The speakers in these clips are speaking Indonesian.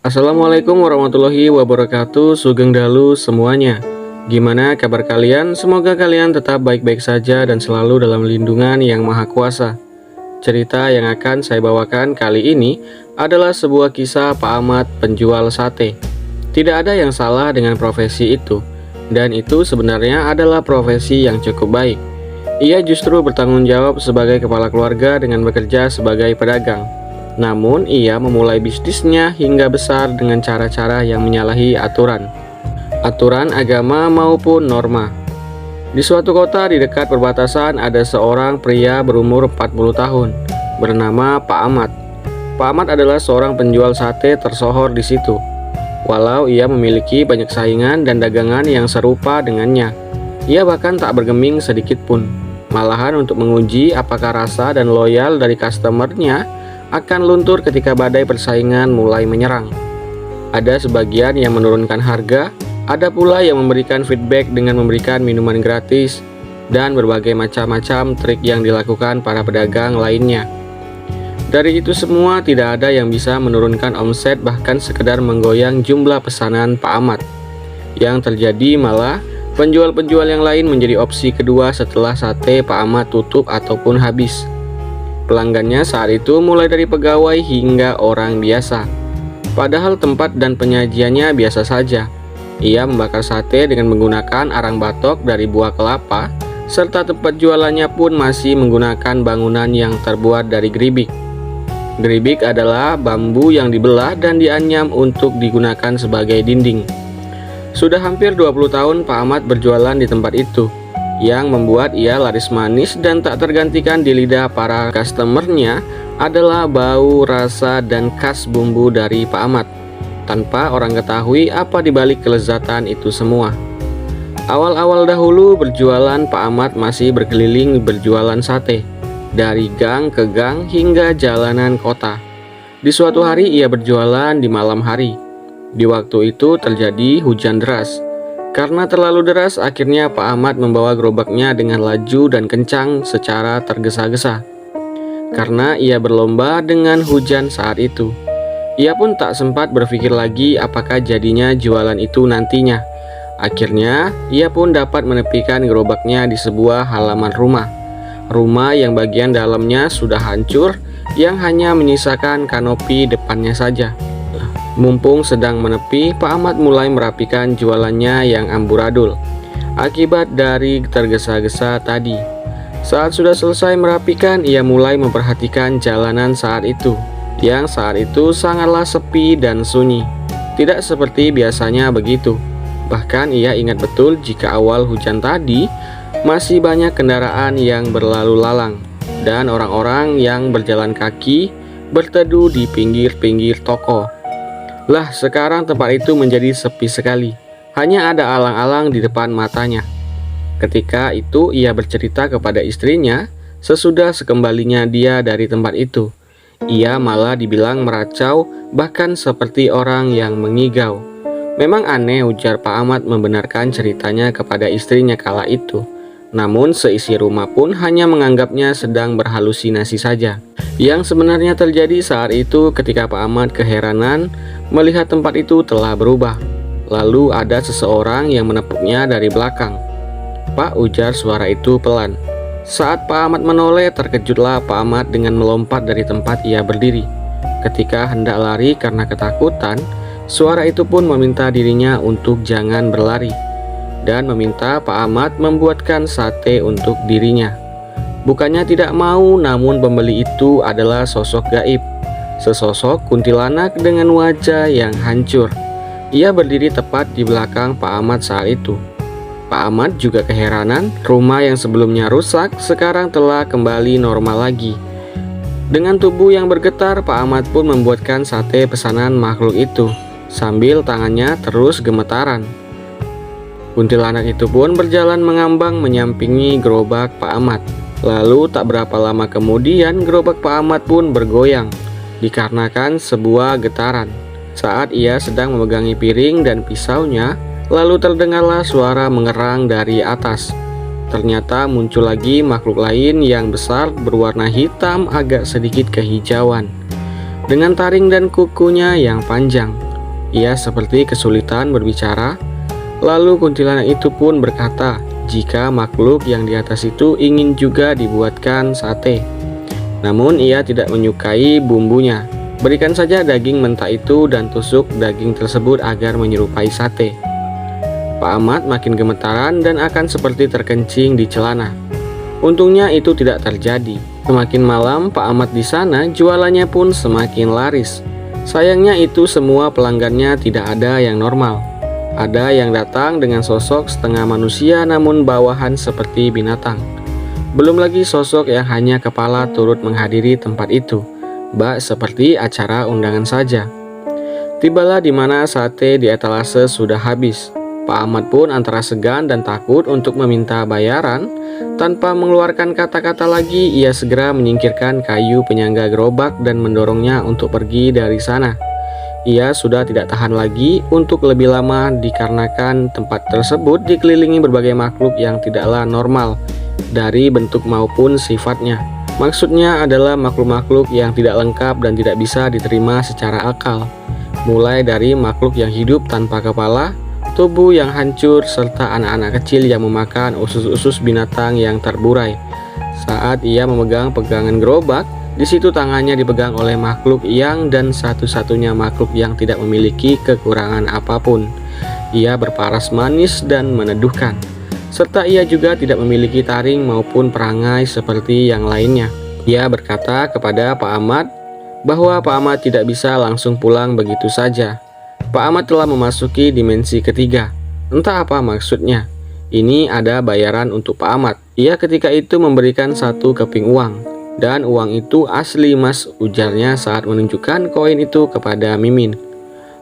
Assalamualaikum warahmatullahi wabarakatuh. Sugeng Dalu semuanya. Gimana kabar kalian? Semoga kalian tetap baik-baik saja dan selalu dalam lindungan Yang Maha Kuasa. Cerita yang akan saya bawakan kali ini adalah sebuah kisah Pak Ahmad penjual sate. Tidak ada yang salah dengan profesi itu, dan itu sebenarnya adalah profesi yang cukup baik. Ia justru bertanggung jawab sebagai kepala keluarga dengan bekerja sebagai pedagang. Namun, ia memulai bisnisnya hingga besar dengan cara-cara yang menyalahi aturan agama maupun norma. Di suatu kota di dekat perbatasan ada seorang pria berumur 40 tahun bernama Pak Ahmad. Pak Ahmad adalah seorang penjual sate tersohor di situ. Walau ia memiliki banyak saingan dan dagangan yang serupa dengannya, ia bahkan tak bergeming sedikit pun. Malahan untuk menguji apakah rasa dan loyal dari customernya akan luntur ketika badai persaingan mulai menyerang. Ada sebagian yang menurunkan harga, ada pula yang memberikan feedback dengan memberikan minuman gratis, dan berbagai macam-macam trik yang dilakukan para pedagang lainnya. Dari itu semua tidak ada yang bisa menurunkan omset, bahkan sekedar menggoyang jumlah pesanan Pak Ahmad. Yang terjadi malah penjual-penjual yang lain menjadi opsi kedua setelah sate Pak Ahmad tutup ataupun habis. Pelanggannya saat itu mulai dari pegawai hingga orang biasa. Padahal tempat dan penyajiannya biasa saja. Ia membakar sate dengan menggunakan arang batok dari buah kelapa, serta tempat jualannya pun masih menggunakan bangunan yang terbuat dari geribik. Geribik adalah bambu yang dibelah dan dianyam untuk digunakan sebagai dinding. Sudah hampir 20 tahun Pak Ahmad berjualan di tempat itu, yang membuat ia laris manis dan tak tergantikan di lidah para customernya adalah bau, rasa, dan khas bumbu dari Pak Ahmad, tanpa orang ketahui apa dibalik kelezatan itu semua. Awal-awal dahulu berjualan, Pak Ahmad masih berkeliling berjualan sate, dari gang ke gang hingga jalanan kota. Di suatu hari ia berjualan di malam hari. Di waktu itu terjadi hujan deras. Karena terlalu deras, akhirnya Pak Ahmad membawa gerobaknya dengan laju dan kencang secara tergesa-gesa. Karena ia berlomba dengan hujan saat itu, ia pun tak sempat berpikir lagi apakah jadinya jualan itu nantinya. Akhirnya, ia pun dapat menepikan gerobaknya di sebuah halaman rumah. Rumah yang bagian dalamnya sudah hancur, yang hanya menyisakan kanopi depannya saja. Mumpung sedang menepi, Pak Ahmad mulai merapikan jualannya yang amburadul akibat dari tergesa-gesa tadi. Saat sudah selesai merapikan, ia mulai memperhatikan jalanan saat itu, yang saat itu sangatlah sepi dan sunyi. Tidak seperti biasanya begitu. Bahkan ia ingat betul jika awal hujan tadi masih banyak kendaraan yang berlalu lalang dan orang-orang yang berjalan kaki berteduh di pinggir-pinggir toko. Lah, sekarang tempat itu menjadi sepi sekali. Hanya ada alang-alang di depan matanya. Ketika itu ia bercerita kepada istrinya sesudah sekembalinya dia dari tempat itu. Ia malah dibilang meracau, bahkan seperti orang yang mengigau. Memang aneh, ujar Pak Ahmad membenarkan ceritanya kepada istrinya kala itu. Namun seisi rumah pun hanya menganggapnya sedang berhalusinasi saja. Yang sebenarnya terjadi saat itu ketika Pak Ahmad keheranan melihat tempat itu telah berubah. Lalu ada seseorang yang menepuknya dari belakang. "Pak," ujar suara itu pelan. Saat Pak Ahmad menoleh, terkejutlah Pak Ahmad dengan melompat dari tempat ia berdiri. Ketika hendak lari karena ketakutan, suara itu pun meminta dirinya untuk jangan berlari dan meminta Pak Ahmad membuatkan sate untuk dirinya. Bukannya tidak mau, namun pembeli itu adalah sosok gaib. Sesosok kuntilanak dengan wajah yang hancur. Ia berdiri tepat di belakang Pak Ahmad saat itu. Pak Ahmad juga keheranan, rumah yang sebelumnya rusak sekarang telah kembali normal lagi. Dengan tubuh yang bergetar, Pak Ahmad pun membuatkan sate pesanan makhluk itu, sambil tangannya terus gemetaran. Kuntilanak itu pun berjalan mengambang menyampingi gerobak Pak Ahmad. Lalu tak berapa lama kemudian gerobak Pak Ahmad pun bergoyang dikarenakan sebuah getaran. Saat ia sedang memegangi piring dan pisaunya, lalu terdengarlah suara mengerang dari atas. Ternyata muncul lagi makhluk lain yang besar berwarna hitam agak sedikit kehijauan, dengan taring dan kukunya yang panjang. Ia seperti kesulitan berbicara. Lalu kuntilanak itu pun berkata, jika makhluk yang di atas itu ingin juga dibuatkan sate. Namun ia tidak menyukai bumbunya. Berikan saja daging mentah itu dan tusuk daging tersebut agar menyerupai sate. Pak Ahmad makin gemetaran dan akan seperti terkencing di celana. Untungnya itu tidak terjadi. Semakin malam Pak Ahmad di sana, jualannya pun semakin laris. Sayangnya itu semua pelanggannya tidak ada yang normal. Ada yang datang dengan sosok setengah manusia namun bawahan seperti binatang. Belum lagi sosok yang hanya kepala turut menghadiri tempat itu, bak seperti acara undangan saja. Tibalah di mana sate di etalase sudah habis. Pak Ahmad pun antara segan dan takut untuk meminta bayaran. Tanpa mengeluarkan kata-kata lagi, ia segera menyingkirkan kayu penyangga gerobak dan mendorongnya untuk pergi dari sana. Ia sudah tidak tahan lagi untuk lebih lama dikarenakan tempat tersebut dikelilingi berbagai makhluk yang tidaklah normal dari bentuk maupun sifatnya. Maksudnya adalah makhluk-makhluk yang tidak lengkap dan tidak bisa diterima secara akal. Mulai dari makhluk yang hidup tanpa kepala, tubuh yang hancur, serta anak-anak kecil yang memakan usus-usus binatang yang terburai. Saat ia memegang pegangan gerobak, di situ tangannya dipegang oleh makhluk yang dan satu-satunya makhluk yang tidak memiliki kekurangan apapun. Ia berparas manis dan meneduhkan, serta ia juga tidak memiliki taring maupun perangai seperti yang lainnya. Ia berkata kepada Pak Ahmad bahwa Pak Ahmad tidak bisa langsung pulang begitu saja. Pak Ahmad telah memasuki dimensi ketiga. Entah apa maksudnya. Ini ada bayaran untuk Pak Ahmad. Ia ketika itu memberikan satu keping uang. Dan uang itu asli mas, ujarnya saat menunjukkan koin itu kepada Mimin.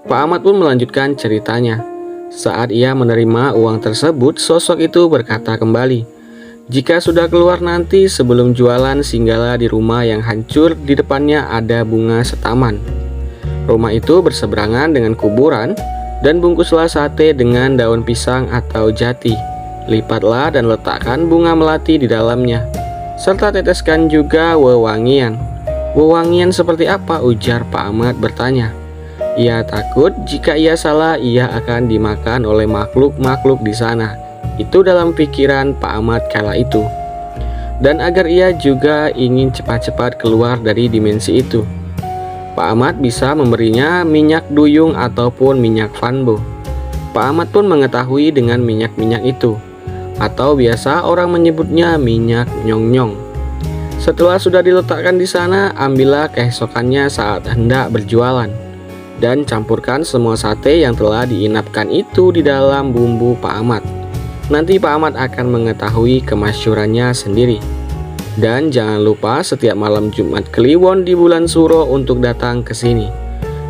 Pak Ahmad pun melanjutkan ceritanya. Saat ia menerima uang tersebut, sosok itu berkata kembali, jika sudah keluar nanti sebelum jualan singgahlah di rumah yang hancur, di depannya ada bunga setaman. Rumah itu berseberangan dengan kuburan dan bungkuslah sate dengan daun pisang atau jati. Lipatlah dan letakkan bunga melati di dalamnya, serta teteskan juga wewangian. Wewangian seperti apa? Ujar Pak Ahmad bertanya. Ia takut jika ia salah ia akan dimakan oleh makhluk-makhluk di sana. Itu dalam pikiran Pak Ahmad kala itu. Dan agar ia juga ingin cepat-cepat keluar dari dimensi itu, Pak Ahmad bisa memberinya minyak duyung ataupun minyak fanbo. Pak Ahmad pun mengetahui dengan minyak-minyak itu, atau biasa orang menyebutnya minyak nyong-nyong. Setelah sudah diletakkan di sana, ambillah keesokannya saat hendak berjualan, dan campurkan semua sate yang telah diinapkan itu di dalam bumbu Pak Ahmad. Nanti Pak Ahmad akan mengetahui kemasyhurannya sendiri. Dan jangan lupa setiap malam Jumat Kliwon di bulan Suro untuk datang ke sini.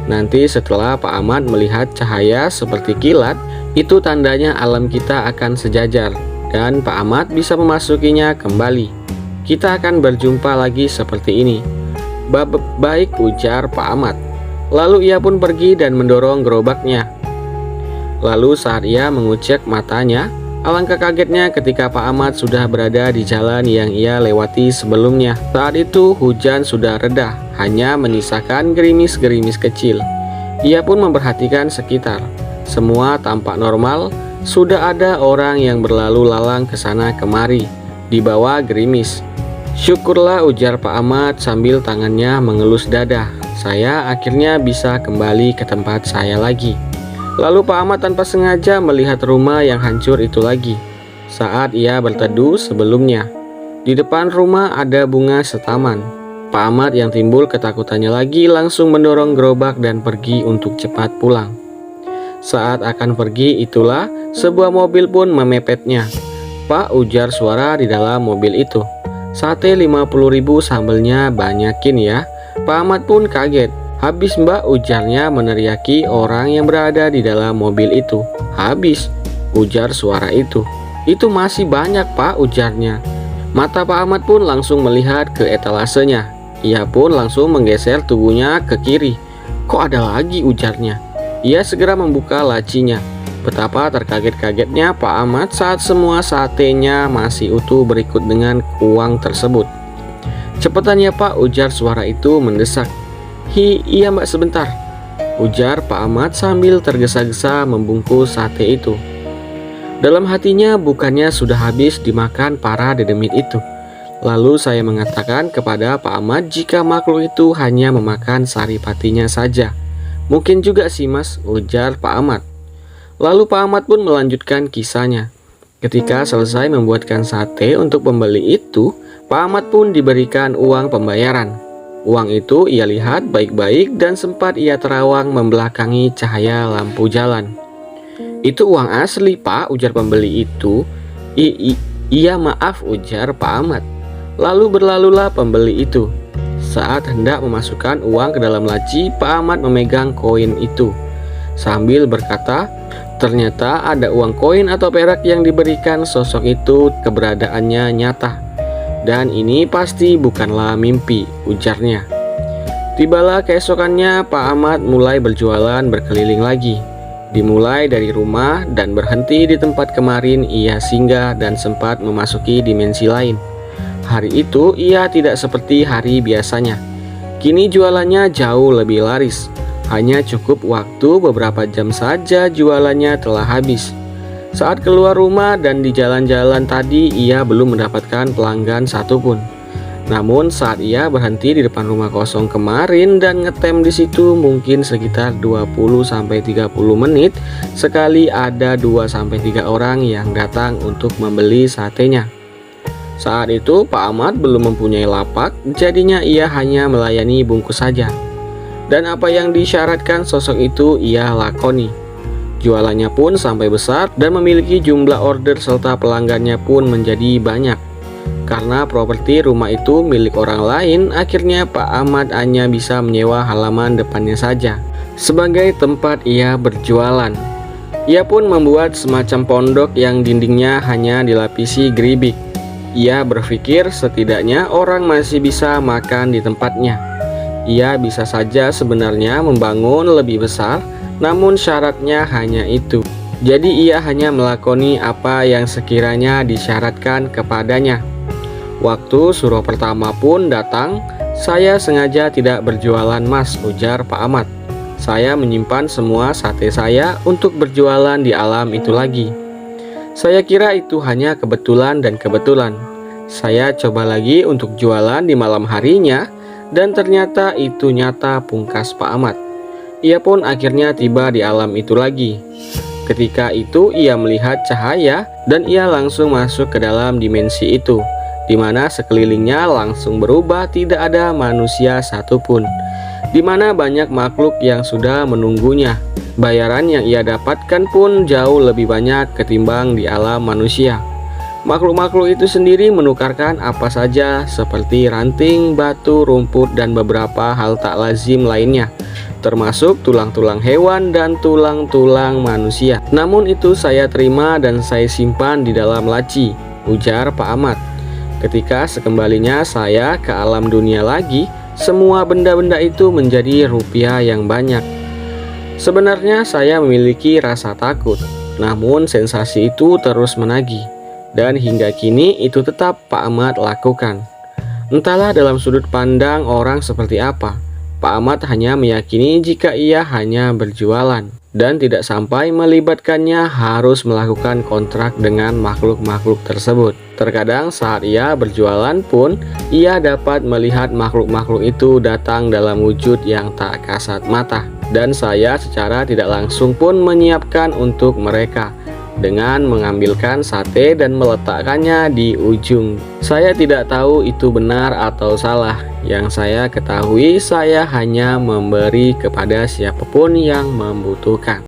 Nanti setelah Pak Ahmad melihat cahaya seperti kilat, itu tandanya alam kita akan sejajar dan Pak Ahmad bisa memasukinya kembali. Kita akan berjumpa lagi seperti ini. Baik, ujar Pak Ahmad. Lalu ia pun pergi dan mendorong gerobaknya. Lalu saat ia mengucek matanya, alangkah kagetnya ketika Pak Ahmad sudah berada di jalan yang ia lewati sebelumnya. Saat itu hujan sudah reda, hanya menyisakan gerimis-gerimis kecil. Ia pun memperhatikan sekitar. Semua tampak normal. Sudah ada orang yang berlalu lalang ke sana kemari di bawah gerimis. Syukurlah, ujar Pak Ahmad sambil tangannya mengelus dada. Saya akhirnya bisa kembali ke tempat saya lagi. Lalu Pak Ahmad tanpa sengaja melihat rumah yang hancur itu lagi. Saat ia berteduh sebelumnya, di depan rumah ada bunga setaman. Pak Ahmad yang timbul ketakutannya lagi langsung mendorong gerobak dan pergi untuk cepat pulang. Saat akan pergi itulah sebuah mobil pun memepetnya. Pak, ujar suara di dalam mobil itu. Sate 50.000 sambelnya banyakin ya. Pak Ahmad pun kaget. Habis mbak, ujarnya meneriaki orang yang berada di dalam mobil itu. Habis, ujar suara itu. Itu masih banyak pak, ujarnya. Mata Pak Ahmad pun langsung melihat ke etalasenya. Ia pun langsung menggeser tubuhnya ke kiri. Kok ada lagi, ujarnya. Ia segera membuka lacinya. Betapa terkaget-kagetnya Pak Ahmad saat semua satenya masih utuh berikut dengan uang tersebut. Cepetan ya pak, ujar suara itu mendesak. Iya mbak, sebentar. ujar Pak Ahmad sambil tergesa-gesa membungkus sate itu. Dalam hatinya bukannya sudah habis dimakan para dedemit itu. Lalu saya mengatakan kepada Pak Ahmad jika makhluk itu hanya memakan saripatinya saja. Mungkin juga sih mas, ujar Pak Ahmad. Lalu Pak Ahmad pun melanjutkan kisahnya. Ketika selesai membuatkan sate untuk pembeli itu, Pak Ahmad pun diberikan uang pembayaran. Uang itu ia lihat baik-baik dan sempat ia terawang membelakangi cahaya lampu jalan. Itu uang asli pak, ujar pembeli itu. Iya maaf, ujar Pak Ahmad. Lalu berlalulah pembeli itu. Saat hendak memasukkan uang ke dalam laci, Pak Ahmad memegang koin itu sambil berkata, ternyata ada uang koin atau perak yang diberikan sosok itu, keberadaannya nyata. Dan ini pasti bukanlah mimpi, ujarnya. Tibalah keesokannya Pak Ahmad mulai berjualan berkeliling lagi. Dimulai dari rumah dan berhenti di tempat kemarin ia singgah dan sempat memasuki dimensi lain. Hari itu ia tidak seperti hari biasanya. Kini jualannya jauh lebih laris. Hanya cukup waktu beberapa jam saja jualannya telah habis. Saat keluar rumah dan di jalan-jalan tadi ia belum mendapatkan pelanggan satupun. Namun saat ia berhenti di depan rumah kosong kemarin dan ngetem di situ mungkin sekitar 20-30 menit sekali ada 2-3 orang yang datang untuk membeli satenya. Saat itu Pak Ahmad belum mempunyai lapak, jadinya ia hanya melayani bungkus saja. Dan apa yang disyaratkan sosok itu ia lakoni. Jualannya pun sampai besar dan memiliki jumlah order serta pelanggannya pun menjadi banyak. Karena properti rumah itu milik orang lain, akhirnya Pak Ahmad hanya bisa menyewa halaman depannya saja sebagai tempat ia berjualan. Ia pun membuat semacam pondok yang dindingnya hanya dilapisi geribik. Ia berpikir setidaknya orang masih bisa makan di tempatnya. Ia bisa saja sebenarnya membangun lebih besar, namun syaratnya hanya itu. Jadi ia hanya melakoni apa yang sekiranya disyaratkan kepadanya. Waktu suruh pertama pun datang, saya sengaja tidak berjualan mas, ujar Pak Ahmad. Saya menyimpan semua sate saya untuk berjualan di alam itu lagi. Saya kira itu hanya kebetulan dan kebetulan. Saya coba lagi untuk jualan di malam harinya dan ternyata itu nyata, pungkas Pak Ahmad. Ia pun akhirnya tiba di alam itu lagi. Ketika itu ia melihat cahaya dan ia langsung masuk ke dalam dimensi itu, di mana sekelilingnya langsung berubah, tidak ada manusia satupun, di mana banyak makhluk yang sudah menunggunya. Bayaran yang ia dapatkan pun jauh lebih banyak ketimbang di alam manusia. Makhluk-makhluk itu sendiri menukarkan apa saja seperti ranting, batu, rumput, dan beberapa hal tak lazim lainnya, termasuk tulang-tulang hewan dan tulang-tulang manusia. Namun itu saya terima dan saya simpan di dalam laci, ujar Pak Ahmad. Ketika sekembalinya saya ke alam dunia lagi, semua benda-benda itu menjadi rupiah yang banyak. Sebenarnya saya memiliki rasa takut, namun sensasi itu terus menagih. Dan hingga kini itu tetap Pak Ahmad lakukan. Entahlah dalam sudut pandang orang seperti apa, Pak Ahmad hanya meyakini jika ia hanya berjualan dan tidak sampai melibatkannya harus melakukan kontrak dengan makhluk-makhluk tersebut. Terkadang saat ia berjualan pun ia dapat melihat makhluk-makhluk itu datang dalam wujud yang tak kasat mata, dan saya secara tidak langsung pun menyiapkan untuk mereka dengan mengambilkan sate dan meletakkannya di ujung. Saya tidak tahu itu benar atau salah. Yang saya ketahui, saya hanya memberi kepada siapapun yang membutuhkan.